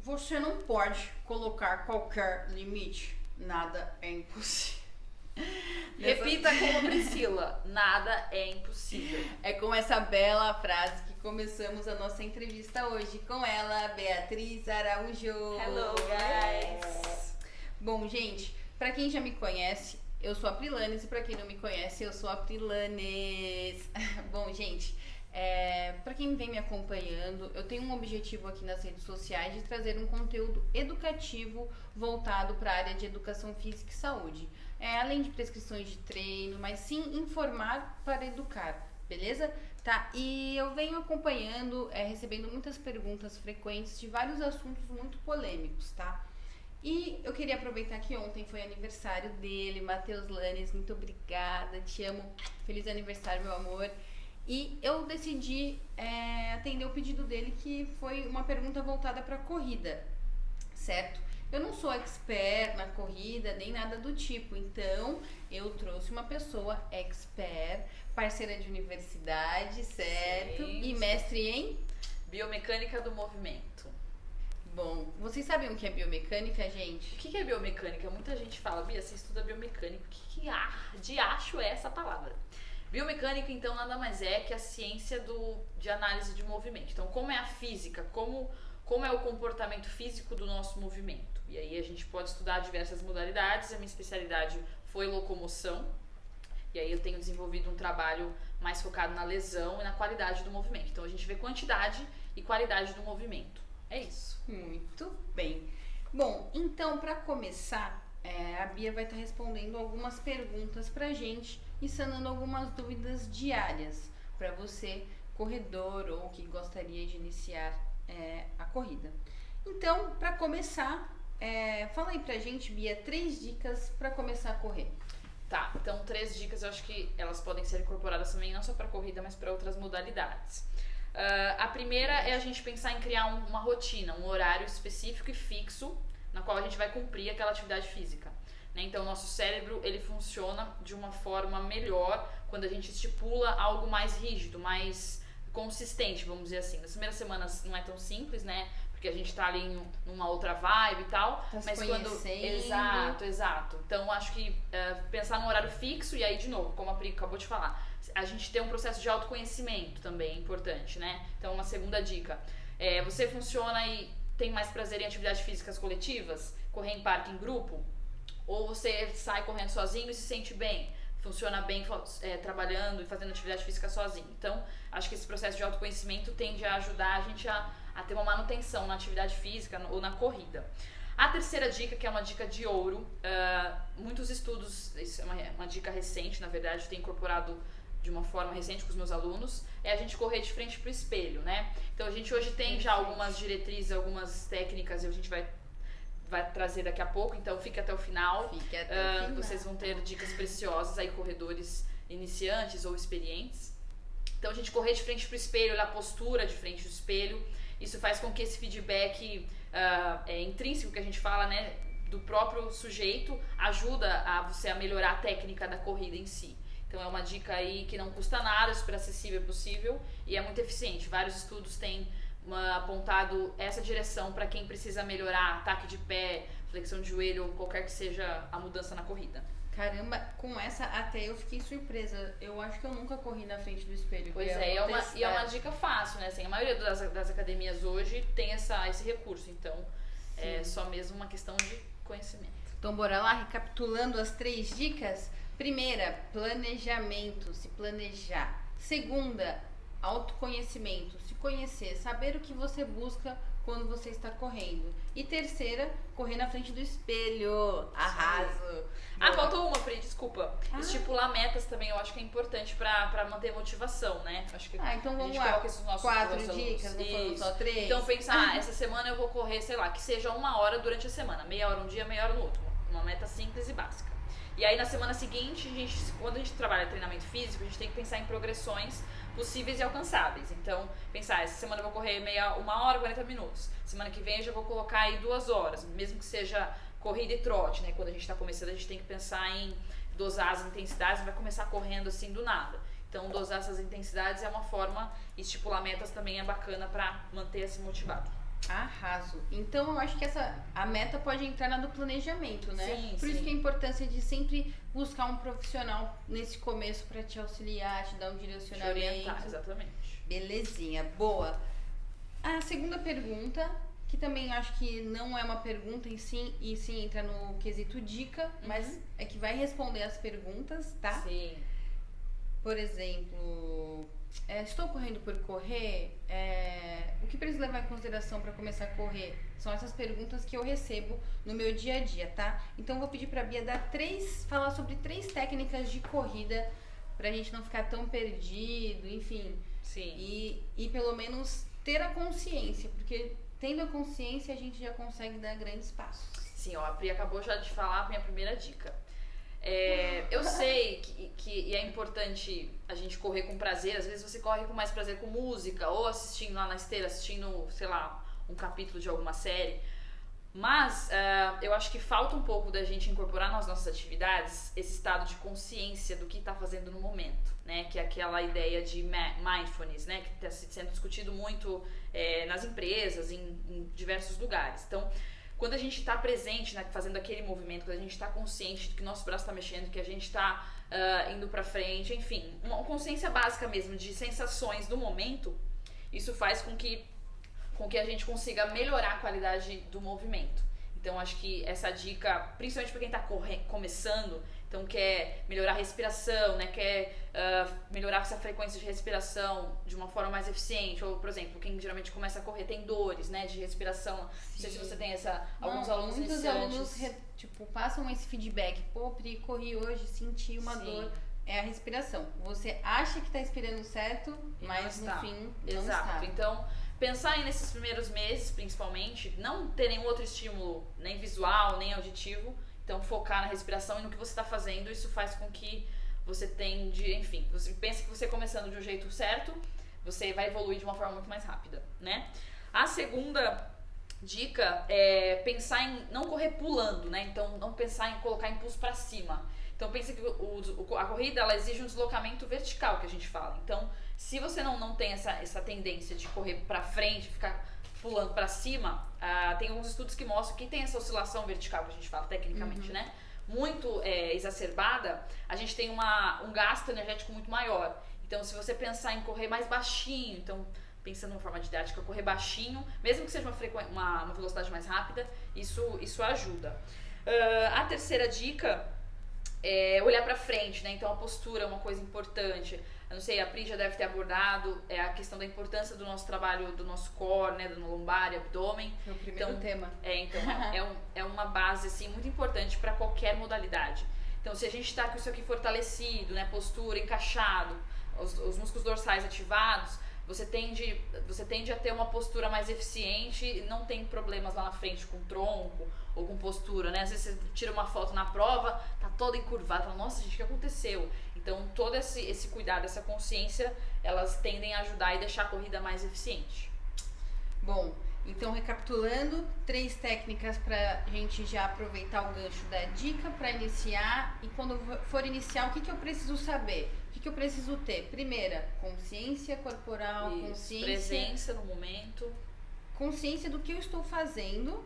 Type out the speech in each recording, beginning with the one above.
Você não pode colocar qualquer limite. Nada é impossível. Repita como Priscila, nada é impossível. É com essa bela frase que começamos a nossa entrevista hoje com ela, Beatriz Araújo. Hello, guys! Bom, gente, pra quem já me conhece, eu sou a Prilanes, e pra quem não me conhece, eu sou a Prilanes. Bom, gente, pra quem vem me acompanhando, eu tenho um objetivo aqui nas redes sociais de trazer um conteúdo educativo voltado para a área de educação física e saúde. Além de prescrições de treino, mas sim informar para educar, beleza? Tá, e eu venho acompanhando, recebendo muitas perguntas frequentes de vários assuntos muito polêmicos, tá? E eu queria aproveitar que ontem foi aniversário dele, Matheus Lanes, muito obrigada, te amo, feliz aniversário, meu amor. E eu decidi atender o pedido dele, que foi uma pergunta voltada para corrida, certo? Eu não sou expert na corrida, nem nada do tipo, então eu trouxe uma pessoa expert, parceira de universidade, certo? Sim, e mestre em biomecânica do movimento. Bom, vocês sabem o que é biomecânica, gente? O que é biomecânica? Muita gente fala, Bia, você estuda biomecânica, o que de acho é essa palavra? Biomecânica, então, nada mais é que a ciência de análise de movimento. Então, como é a física, como é o comportamento físico do nosso movimento. E aí a gente pode estudar diversas modalidades. A minha especialidade foi locomoção. E aí eu tenho desenvolvido um trabalho mais focado na lesão e na qualidade do movimento. Então a gente vê quantidade e qualidade do movimento. É isso. Muito bem. Bom, então para começar, a Bia vai estar respondendo algumas perguntas pra gente e sanando algumas dúvidas diárias para você, corredor ou que gostaria de iniciar a corrida. Então, para começar, fala aí pra gente, Bia, 3 dicas para começar a correr. Tá, então 3 dicas eu acho que elas podem ser incorporadas também, não só para corrida, mas para outras modalidades. A primeira é a gente pensar em criar uma rotina, um horário específico e fixo, na qual a gente vai cumprir aquela atividade física. Né? Então, o nosso cérebro, ele funciona de uma forma melhor quando a gente estipula algo mais rígido, mais consistente, vamos dizer assim. Nas primeiras semanas não é tão simples, né? Porque a gente tá ali numa outra vibe e tal. Tá mas se quando. conhecendo. Exato. Então acho que pensar no horário fixo, e aí, de novo, como a Pri acabou de falar, a gente tem um processo de autoconhecimento também é importante, né? Então, uma segunda dica. Você funciona e tem mais prazer em atividades físicas coletivas? Correr em parque em grupo? Ou você sai correndo sozinho e se sente bem? Funciona bem trabalhando e fazendo atividade física sozinho. Então, acho que esse processo de autoconhecimento tende a ajudar a gente a ter uma manutenção na atividade física ou na corrida. A terceira dica, que é uma dica de ouro, muitos estudos, isso é uma dica recente, na verdade, eu tenho incorporado de uma forma recente com os meus alunos, é a gente correr de frente pro espelho, né? Então, a gente hoje tem já algumas diretrizes, algumas técnicas, e a gente vai trazer daqui a pouco, então fique até o final. Fique até o final. Vocês vão ter dicas preciosas aí, corredores iniciantes ou experientes. Então a gente correr de frente pro espelho, olhar a postura de frente do espelho, isso faz com que esse feedback intrínseco que a gente fala, né, do próprio sujeito, ajuda você a melhorar a técnica da corrida em si. Então é uma dica aí que não custa nada, super acessível e possível e é muito eficiente. Vários estudos têm apontado essa direção para quem precisa melhorar ataque de pé, flexão de joelho ou qualquer que seja a mudança na corrida. Caramba, com essa até eu fiquei surpresa. Eu acho que eu nunca corri na frente do espelho. Pois é uma dica fácil, né? Assim, a maioria das academias hoje tem esse recurso, então é só mesmo uma questão de conhecimento. Então bora lá, recapitulando as 3 dicas. Primeira, planejamento, se planejar. Segunda, autoconhecimento, se conhecer, saber o que você busca quando você está correndo. E terceira, correr na frente do espelho. Arraso. Faltou uma, Pri, desculpa. Estipular metas também eu acho que é importante pra manter a motivação, né? Acho que então vamos lá. 4 dicas, não foram só 3? Então pensar, essa semana eu vou correr, sei lá, que seja 1 hora durante a semana. Meia hora um dia, meia hora no outro. Uma meta simples e básica. E aí na semana seguinte, quando a gente trabalha treinamento físico, a gente tem que pensar em progressões possíveis e alcançáveis. Então, pensar, essa semana eu vou correr 1 hora, 40 minutos. Semana que vem eu já vou colocar aí 2 horas, mesmo que seja corrida e trote, né? Quando a gente tá começando, a gente tem que pensar em dosar as intensidades, não vai começar correndo assim do nada. Então, dosar essas intensidades é uma forma, estipular metas também é bacana para manter-se motivado. Arraso. Então eu acho que a meta pode entrar na do planejamento, né? Sim, Por isso sim. que a importância de sempre buscar um profissional nesse começo para te auxiliar, te dar um Te direcionamento. orientar, exatamente. Belezinha, boa. A segunda pergunta, que também acho que não é uma pergunta em si, e sim entra no quesito dica, mas é que vai responder as perguntas, tá? Sim. Por exemplo, estou correndo por correr? O que preciso levar em consideração para começar a correr? São essas perguntas que eu recebo no meu dia a dia, tá? Então, eu vou pedir para a Bia falar sobre 3 técnicas de corrida pra gente não ficar tão perdido, enfim. Sim. E pelo menos ter a consciência, porque tendo a consciência a gente já consegue dar grandes passos. Sim, ó, a Pri acabou já de falar a minha primeira dica. Eu sei que é importante a gente correr com prazer. Às vezes você corre com mais prazer com música, ou assistindo lá na esteira, assistindo, sei lá, um capítulo de alguma série. Mas eu acho que falta um pouco da gente incorporar nas nossas atividades esse estado de consciência do que está fazendo no momento, né? Que é aquela ideia de mindfulness, né? Que está sendo discutido muito nas empresas, em diversos lugares. Então, quando a gente está presente, né, fazendo aquele movimento, quando a gente está consciente de que nosso braço está mexendo, que a gente está indo para frente, enfim, uma consciência básica mesmo de sensações do momento, isso faz com que a gente consiga melhorar a qualidade do movimento. Então, acho que essa dica, principalmente para quem está começando, então quer melhorar a respiração, né, quer melhorar essa frequência de respiração de uma forma mais eficiente, ou, por exemplo, quem geralmente começa a correr tem dores, né, de respiração. Não sei se você tem alguns alunos muitos iniciantes. alunos passam esse feedback. Pô, Pri, corri hoje, senti uma dor. É a respiração. Você acha que está respirando certo, mas no fim não está. Então, pensar aí nesses primeiros meses, principalmente, não ter nenhum outro estímulo, nem visual, nem auditivo. Então, focar na respiração e no que você está fazendo. Isso faz com que você enfim, você pensa que você começando de um jeito certo, você vai evoluir de uma forma muito mais rápida, né? A segunda dica é pensar em não correr pulando, né? Então, não pensar em colocar impulso para cima. Então, pensa que a corrida, ela exige um deslocamento vertical, que a gente fala. Então, se você não tem essa tendência de correr para frente, ficar pulando para cima, tem alguns estudos que mostram que tem essa oscilação vertical que a gente fala tecnicamente, né? Muito exacerbada, a gente tem um gasto energético muito maior. Então, se você pensar em correr mais baixinho, então, pensando de uma forma didática, correr baixinho, mesmo que seja uma velocidade mais rápida, isso ajuda. A terceira dica é olhar pra frente, né? Então a postura é uma coisa importante. Eu não sei, a Pri já deve ter abordado a questão da importância do nosso trabalho, do nosso core, né? Do lombar e abdômen. É o primeiro tema. É uma base assim, muito importante para qualquer modalidade. Então, se a gente está com isso aqui fortalecido, né? Postura, encaixado, os músculos dorsais ativados, você tende a ter uma postura mais eficiente e não tem problemas lá na frente com tronco ou com postura, né? Às vezes você tira uma foto na prova, tá toda encurvada, fala, nossa, gente, o que aconteceu? Então, todo esse cuidado, essa consciência, elas tendem a ajudar e deixar a corrida mais eficiente. Bom, então recapitulando, 3 técnicas pra gente já aproveitar o gancho da dica para iniciar. E quando for iniciar, o que eu preciso saber? O que eu preciso ter? Primeira, consciência corporal, consciência... Presença no momento. Consciência do que eu estou fazendo.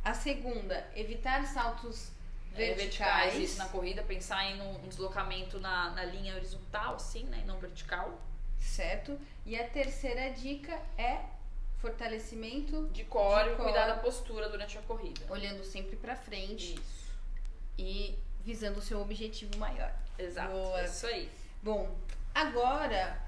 A segunda, evitar saltos verticais. Isso na corrida, pensar em um deslocamento na linha horizontal, assim, né, e não vertical. Certo. E a terceira dica é fortalecimento de core e cuidar da postura durante a corrida. Olhando sempre pra frente. Isso. E visando o seu objetivo maior. Exato, Boa. Isso aí. Bom, agora,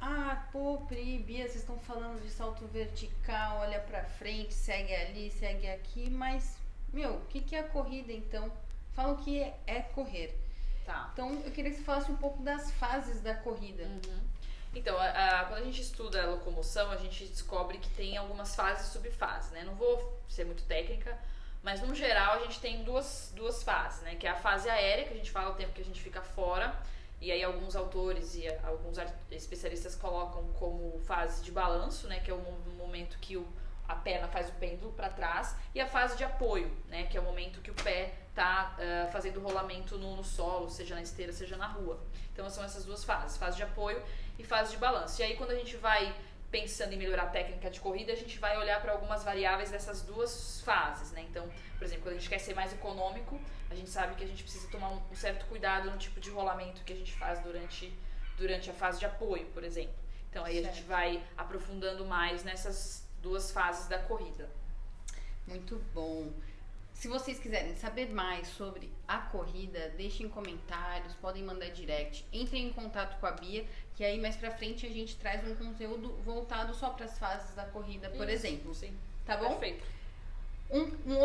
Pri, Bia, vocês estão falando de salto vertical, olha pra frente, segue ali, segue aqui, mas, o que é a corrida então? Fala o que é correr. Tá. Então, eu queria que você falasse um pouco das fases da corrida. Então, quando a gente estuda a locomoção, a gente descobre que tem algumas fases e subfases, né? Não vou ser muito técnica, mas no geral a gente tem duas fases, né? Que é a fase aérea, que a gente fala o tempo que a gente fica fora, e aí alguns autores e alguns especialistas colocam como fase de balanço, né? Que é o momento que a perna faz o pêndulo para trás, e a fase de apoio, né? Que é o momento que o pé tá fazendo rolamento no solo, seja na esteira, seja na rua. Então são essas duas fases, fase de apoio e fase de balanço. E aí quando a gente vai pensando em melhorar a técnica de corrida, a gente vai olhar para algumas variáveis dessas duas fases, né? Então, por exemplo, quando a gente quer ser mais econômico, a gente sabe que a gente precisa tomar um certo cuidado no tipo de rolamento que a gente faz durante a fase de apoio, por exemplo. Então, aí a gente vai aprofundando mais nessas duas fases da corrida. Muito bom. Se vocês quiserem saber mais sobre a corrida, deixem comentários, podem mandar direct, entrem em contato com a Bia, que aí mais pra frente a gente traz um conteúdo voltado só para as fases da corrida, por exemplo. Sim. Tá bom? Perfeito. Um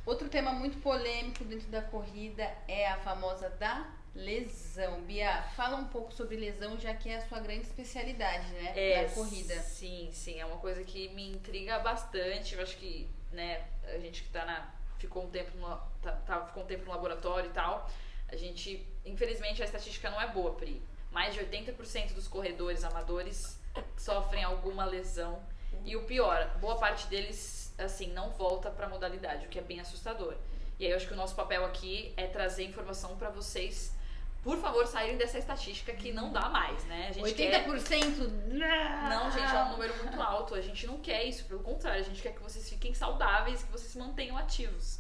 outro tema muito polêmico dentro da corrida é a famosa da lesão. Bia, fala um pouco sobre lesão, já que é a sua grande especialidade, né, da corrida. Sim, é uma coisa que me intriga bastante. Eu acho que, né, a gente que ficou um tempo no laboratório e tal, a gente, infelizmente, a estatística não é boa, Pri. Mais de 80% dos corredores amadores sofrem alguma lesão. E o pior, boa parte deles, assim, não volta pra modalidade, o que é bem assustador. E aí eu acho que o nosso papel aqui é trazer informação pra vocês, por favor, saírem dessa estatística que não dá mais, né? A gente 80%? Não, gente, é um número muito alto. A gente não quer isso, pelo contrário, a gente quer que vocês fiquem saudáveis, que vocês se mantenham ativos.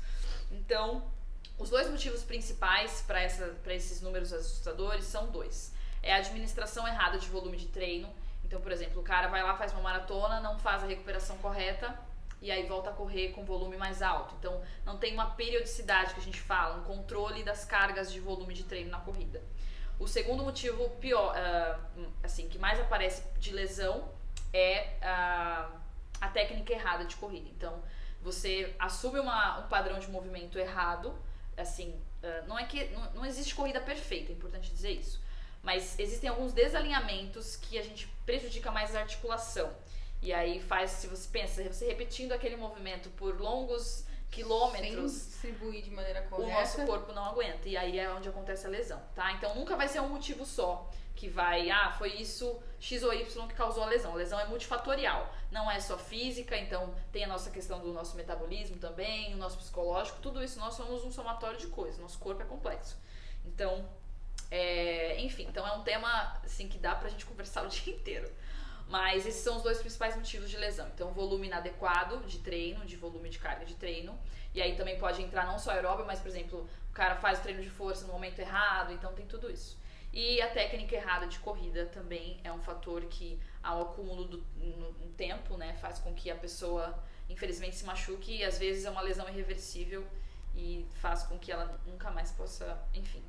Então, os dois motivos principais para esses números assustadores são dois. É a administração errada de volume de treino. Então, por exemplo, o cara vai lá, faz uma maratona, não faz a recuperação correta e aí volta a correr com volume mais alto. Então, não tem uma periodicidade que a gente fala, um controle das cargas de volume de treino na corrida. O segundo motivo pior, assim, que mais aparece de lesão é a técnica errada de corrida. Então, você assume um padrão de movimento errado, assim, não existe corrida perfeita, é importante dizer isso. Mas existem alguns desalinhamentos que a gente prejudica mais a articulação. E aí se você pensa, você repetindo aquele movimento por longos quilômetros, sem distribuir de maneira correta, o nosso corpo não aguenta. E aí é onde acontece a lesão, tá? Então nunca vai ser um motivo só que foi isso, X ou Y que causou a lesão. A lesão é multifatorial, não é só física, então tem a nossa questão do nosso metabolismo também, o nosso psicológico, tudo isso nós somos um somatório de coisas, nosso corpo é complexo. Então, enfim, então é um tema assim que dá pra gente conversar o dia inteiro. Mas esses são os dois principais motivos de lesão. Então, volume inadequado de treino, de volume de carga de treino. E aí também pode entrar não só aeróbio, mas, por exemplo, o cara faz o treino de força no momento errado, então tem tudo isso. E a técnica errada de corrida também é um fator que, ao acúmulo no tempo, né, faz com que a pessoa, infelizmente, se machuque e às vezes é uma lesão irreversível e faz com que ela nunca mais possa, enfim.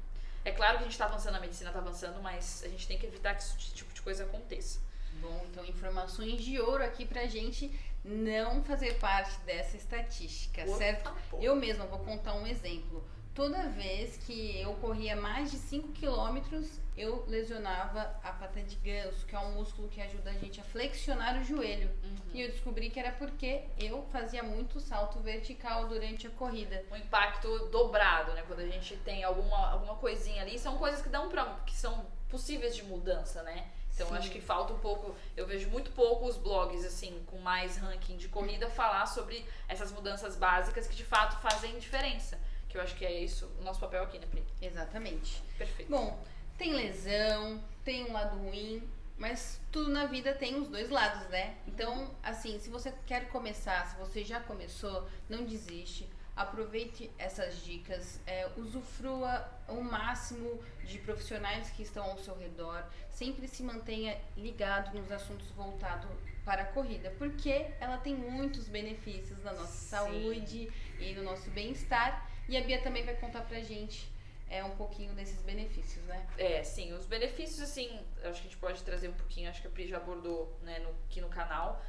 É claro que a gente está avançando, a medicina está avançando, mas a gente tem que evitar que esse tipo de coisa aconteça. Bom, então informações de ouro aqui pra gente não fazer parte dessa estatística, certo? Eu mesma vou contar um exemplo. Toda vez que eu corria mais de 5 quilômetros, eu lesionava a pata de ganso, que é um músculo que ajuda a gente a flexionar o joelho. E eu descobri que era porque eu fazia muito salto vertical durante a corrida. Um impacto dobrado, né? Quando a gente tem alguma coisinha ali, são coisas que são possíveis de mudança, né? Então, Sim. Acho que falta um pouco, eu vejo muito pouco os blogs, assim, com mais ranking de corrida, falar sobre essas mudanças básicas que, de fato, fazem diferença. Que eu acho que é isso o nosso papel aqui, né, Pri? Exatamente. Perfeito. Bom, tem lesão, tem um lado ruim, mas tudo na vida tem os dois lados, né? Então, assim, se você quer começar, se você já começou, não desiste. Aproveite essas dicas, usufrua o máximo de profissionais que estão ao seu redor, sempre se mantenha ligado nos assuntos voltados para a corrida, porque ela tem muitos benefícios na nossa saúde e no nosso bem-estar, e a Bia também vai contar pra gente um pouquinho desses benefícios, né? Sim, os benefícios, assim, acho que a gente pode trazer um pouquinho, acho que a Pri já abordou, né, aqui no canal,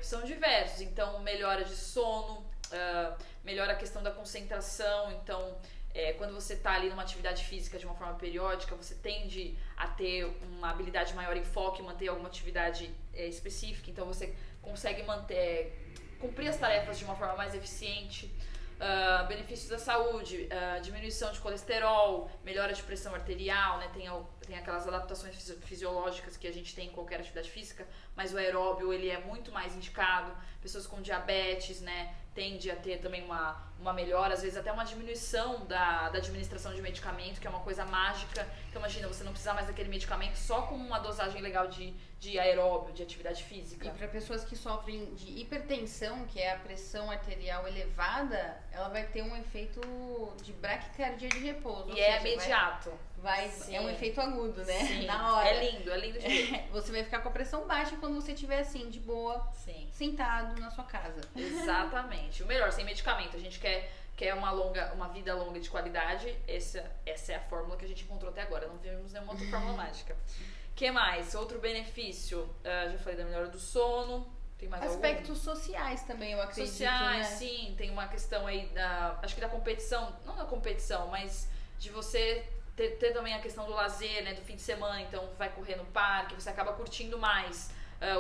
são diversos, então melhora de sono, melhora a questão da concentração. Então, quando você está ali numa atividade física de uma forma periódica, você tende a ter uma habilidade maior em foco e manter alguma atividade específica, então você consegue cumprir as tarefas de uma forma mais eficiente. Benefícios da saúde, diminuição de colesterol, melhora de pressão arterial, né? Tem aquelas adaptações fisiológicas que a gente tem em qualquer atividade física, mas o aeróbio ele é muito mais indicado. Pessoas com diabetes, né, tende a ter também uma melhora, às vezes até uma diminuição da administração de medicamento, que é uma coisa mágica. Então imagina, você não precisar mais daquele medicamento só com uma dosagem legal de de aeróbio, de atividade física. E para pessoas que sofrem de hipertensão, que é a pressão arterial elevada, ela vai ter um efeito de braquicardia de repouso. E é imediato. É um efeito agudo, né? Sim. Na hora. É lindo de ver. Você vai ficar com a pressão baixa quando você estiver assim, de boa, sentado na sua casa. Exatamente. O melhor, sem medicamento. A gente quer uma vida longa de qualidade. Essa é a fórmula que a gente encontrou até agora. Não vimos nenhuma outra fórmula mágica. Que mais? Outro benefício, já falei da melhora do sono, tem mais aspectos sociais também, eu acredito. Sociais, né? Sim, tem uma questão aí acho que da competição, não da competição, mas de você ter também a questão do lazer, né, do fim de semana, então vai correr no parque, você acaba curtindo mais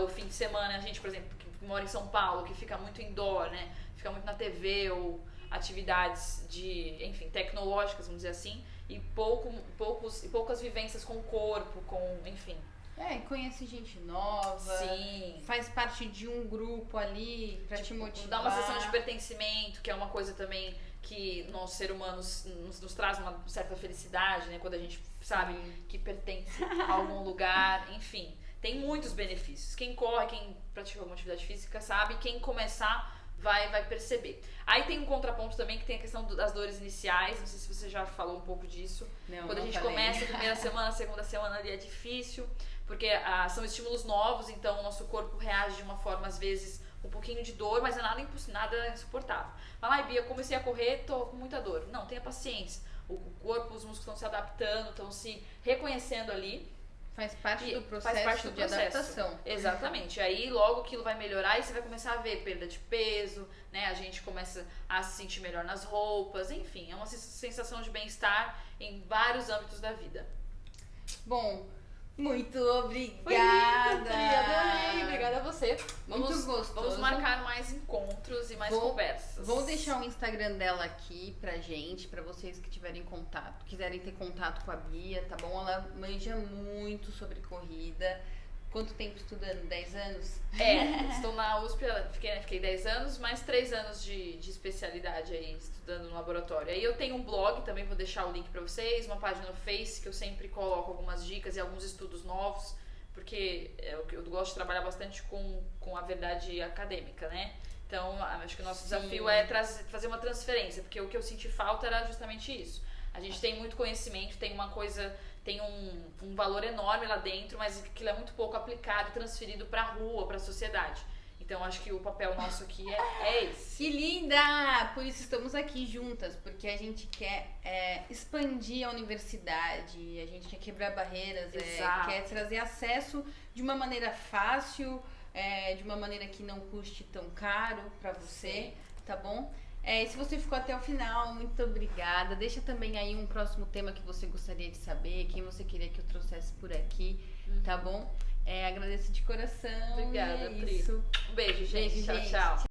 o fim de semana. A gente, por exemplo, que mora em São Paulo, que fica muito indoor, né, fica muito na TV ou atividades tecnológicas, vamos dizer assim, e poucas vivências com o corpo, enfim. Conhece gente nova. Sim. Faz parte de um grupo ali pra te motivar. Dá uma sensação de pertencimento, que é uma coisa também que nós, seres humanos, nos traz uma certa felicidade, né? Quando a gente sabe que pertence a algum lugar, enfim. Tem muitos benefícios. Quem corre, quem pratica alguma atividade física sabe, quem começar vai perceber. Aí tem um contraponto também, que tem a questão das dores iniciais. Não sei se você já falou um pouco disso. Quando a gente começa a primeira semana, a segunda semana ali é difícil, porque são estímulos novos, então o nosso corpo reage de uma forma, às vezes, um pouquinho de dor, mas é nada insuportável. Mas, ai, Bia, comecei a correr, tô com muita dor. Não, tenha paciência. O corpo, os músculos estão se adaptando, estão se reconhecendo ali. Faz parte do processo de adaptação. Exatamente. Aí logo aquilo vai melhorar e você vai começar a ver perda de peso, né? A gente começa a se sentir melhor nas roupas, enfim, é uma sensação de bem-estar em vários âmbitos da vida. Bom, muito obrigada! Adorei! Obrigada a você. Muito gostoso. Vamos marcar mais encontros e mais conversas. Vou deixar o Instagram dela aqui pra gente, pra vocês que quiserem ter contato com a Bia, tá bom? Ela manja muito sobre corrida. Quanto tempo estudando? 10 anos? Estou na USP, fiquei 10 anos, mais 3 anos de especialidade aí, estudando no laboratório. Aí eu tenho um blog, também vou deixar o link pra vocês, uma página no Face, que eu sempre coloco algumas dicas e alguns estudos novos, porque eu gosto de trabalhar bastante com a verdade acadêmica, né? Então, acho que o nosso desafio é fazer uma transferência, porque o que eu senti falta era justamente isso. A gente tem muito conhecimento, tem um valor enorme lá dentro, mas aquilo é muito pouco aplicado e transferido para a rua, para a sociedade. Então, acho que o papel nosso aqui é esse. Que linda! Por isso estamos aqui juntas, porque a gente quer expandir a universidade, a gente quer quebrar barreiras, quer trazer acesso de uma maneira fácil, de uma maneira que não custe tão caro para você, tá bom? Se você ficou até o final, muito obrigada. Deixa também aí um próximo tema que você gostaria de saber, quem você queria que eu trouxesse por aqui, tá bom? Agradeço de coração. Obrigada, Pri. Isso. Um beijo, gente. Beijo, Tchau, gente. tchau.